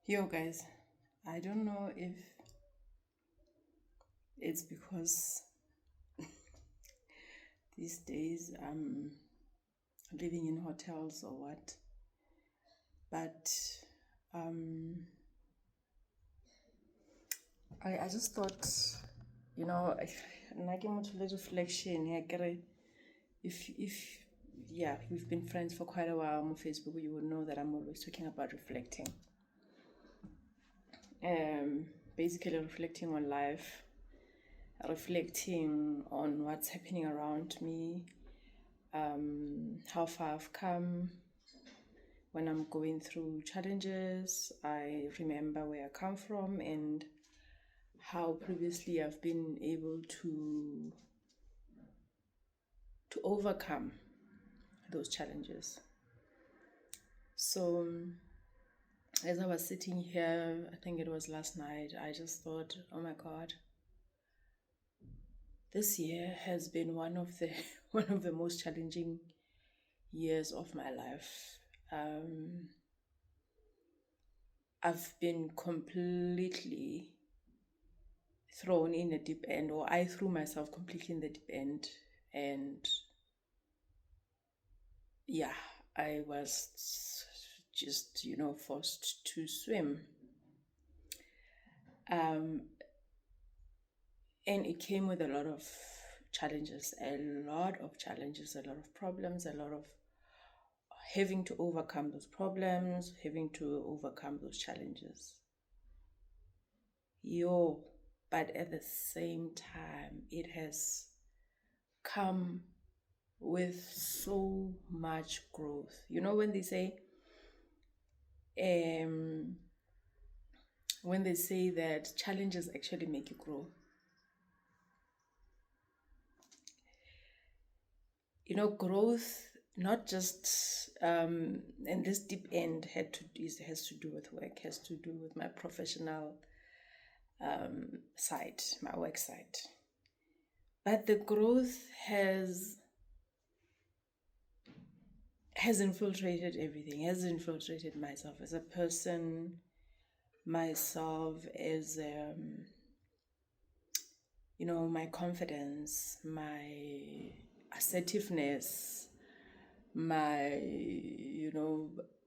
Yo, guys, I don't know if it's because these days I'm living in hotels or what, but um, I just thought, you know, a reflection. If yeah, we've been friends for quite a while on Facebook, you would know that I'm always talking about reflecting. Basically reflecting on life, reflecting on what's happening around me, how far I've come. When I'm going through challenges, I remember where I come from and how previously I've been able to overcome those challenges. So as I was sitting here, I think it was last night, I just thought, oh my God, this year has been one of the one of the most challenging years of my life. I've been completely thrown in a deep end, or I threw myself completely in the deep end, and yeah, I was just forced to swim. Um, and it came with a lot of challenges, a lot of problems, a lot of having to overcome those problems, having to overcome those challenges. Yo, but at the same time, it has come with so much growth. You know, um, when they say that challenges actually make you grow. You know, growth not just and this deep end has to do with work, has to do with my professional side, my work side. But the growth has infiltrated everything, has infiltrated myself as a person, myself as my confidence, my assertiveness, my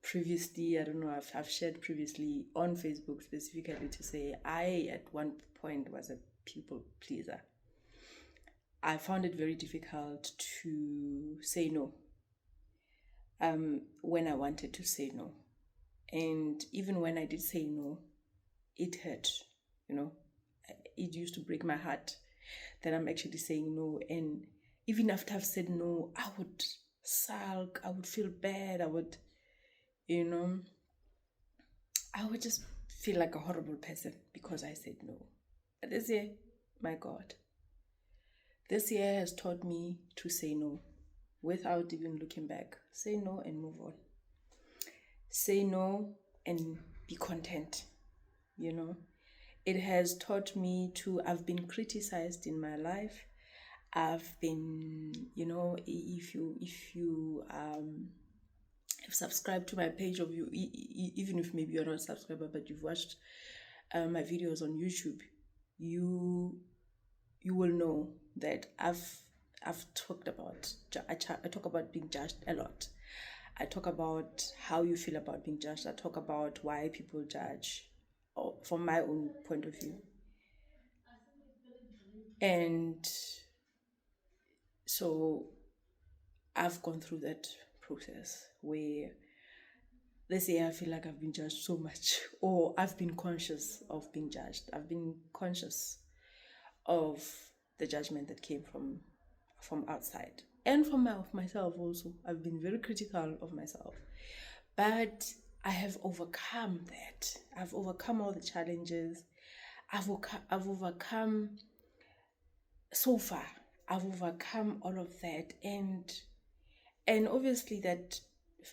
previously, I don't know, I've shared previously on Facebook specifically to say I at one point was a people pleaser. I found it very difficult to say no when I wanted to say no. And even when I did say no, it hurt, you know. It used to break my heart that I'm actually saying no. And even after I've said no, I would sulk, I would feel bad, you know, I would just feel like a horrible person because I said no. But this year, my God, this year has taught me to say no without even looking back. Say no and move on. Say no and be content, you know. It has taught me I've been criticized in my life. I've been, if you have subscribed to my page, of you, even if maybe you're not a subscriber, but you've watched my videos on YouTube, you will know that I've talked about I talk about being judged a lot. I talk about how you feel about being judged. I talk about why people judge, or from my own point of view. And so I've gone through that process where this year I feel like I've been judged so much, or I've been conscious of being judged. I've been conscious of the judgment that came from outside and from myself also. I've been very critical of myself, but I have overcome that. I've overcome all the challenges. I've overcome so far. I've overcome all of that, and obviously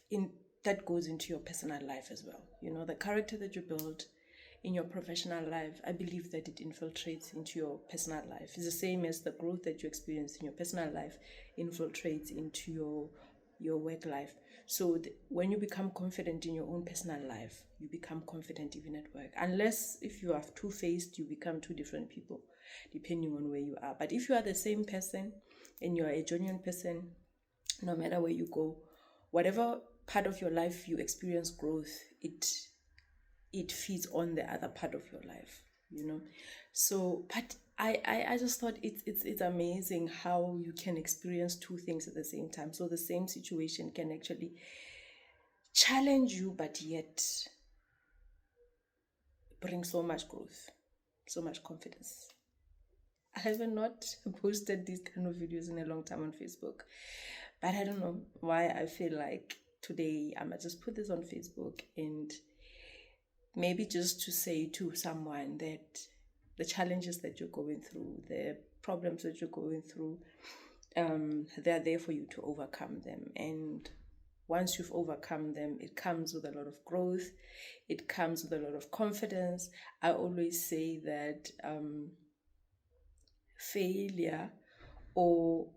in that goes into your personal life as well. You know, the character that you build in your professional life, I believe that it infiltrates into your personal life. It's the same as the growth that you experience in your personal life infiltrates into your your work life. So when you become confident in your own personal life, you become confident even at work. Unless if you are two-faced, you become two different people, depending on where you are. But if you are the same person and you are a genuine person, no matter where you go, whatever part of your life you experience growth, it feeds on the other part of your life, you know. So but I just thought it's amazing how you can experience two things at the same time. So the same situation can actually challenge you, but yet bring so much growth, so much confidence. I have not posted these kind of videos in a long time on Facebook, but I don't know why I feel like today I might just put this on Facebook, and maybe just to say to someone that the challenges that you're going through, the problems that you're going through, they're there for you to overcome them. And once you've overcome them, it comes with a lot of growth. It comes with a lot of confidence. I always say that failure, or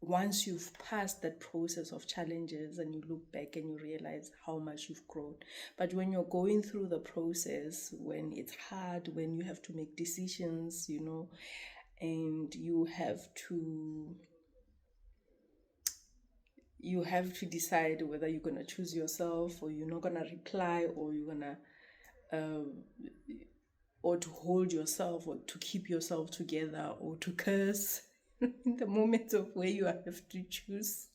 once you've passed that process of challenges and you look back and you realize how much you've grown. But when you're going through the process, when it's hard, when you have to make decisions, you know, and you have to decide whether you're going to choose yourself, or you're not going to reply, or you're going to or to hold yourself, or to keep yourself together, or to curse in the moment of where you have to choose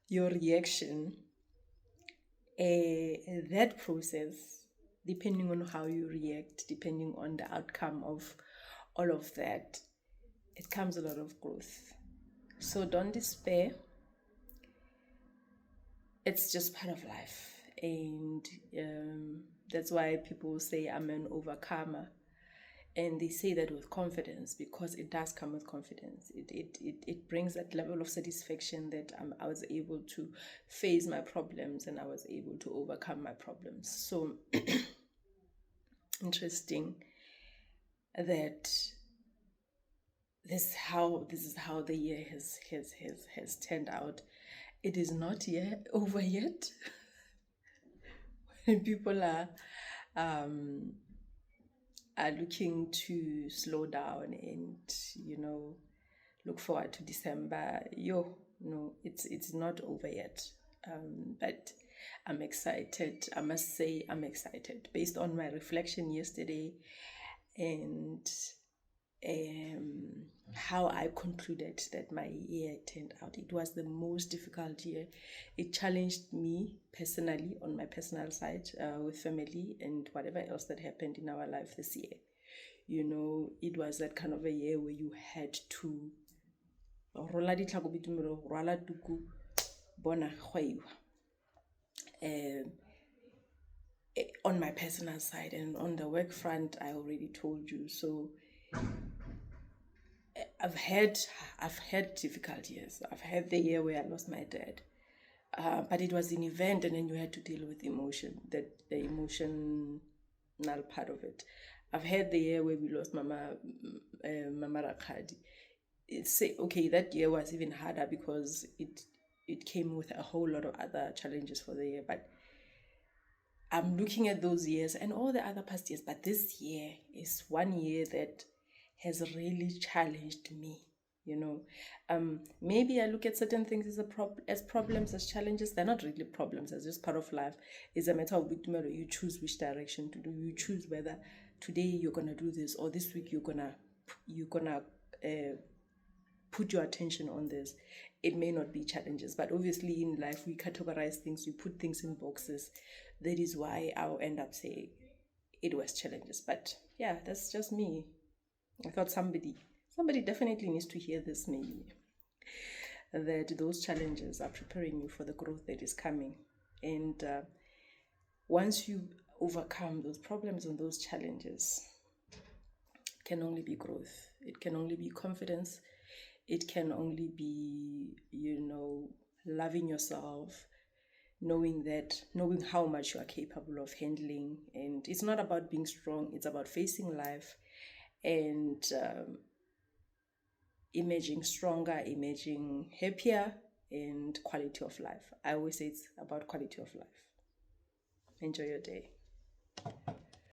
your reaction, that process, depending on how you react, depending on the outcome of all of that, it comes a lot of growth. So don't despair. It's just part of life. And that's why people say I'm an overcomer. And they say that with confidence, because it does come with confidence. It brings that level of satisfaction that I was able to face my problems, and I was able to overcome my problems. So interesting that this is how the year has turned out. It is not yet over yet. When people are looking to slow down and, you know, look forward to December, no, it's not over yet. But I'm excited. I must say I'm excited based on my reflection yesterday, and how I concluded that my year turned out. It was the most difficult year. It challenged me personally, on my personal side, with family and whatever else that happened in our life this year. You know, it was that kind of a year where you had to rola ditlhako bitumelo, rwala tuku, bona kgwaiwa. On my personal side, and on the work front, I already told you. So I've had difficult years. I've had the year where I lost my dad, but it was an event, and then you had to deal with emotion, the emotional part of it. I've had the year where we lost Mama Rakadi. Okay, that year was even harder because it came with a whole lot of other challenges for the year. But I'm looking at those years and all the other past years, but this year is one year that has really challenged me. You know, maybe I look at certain things as problems, as challenges. They're not really problems, as just part of life. It's a matter of you choose which direction to do. You choose whether today you're gonna do this, or this week you're gonna put your attention on this. It may not be challenges, but obviously in life we categorize things, we put things in boxes. That is why I'll end up saying it was challenges. But yeah, that's just me. I thought somebody definitely needs to hear this, maybe, that those challenges are preparing you for the growth that is coming. And once you overcome those problems and those challenges, it can only be growth. It can only be confidence. It can only be, you know, loving yourself, knowing how much you are capable of handling. And it's not about being strong, it's about facing life. And emerging stronger, emerging happier, and quality of life. I always say it's about quality of life. Enjoy your day.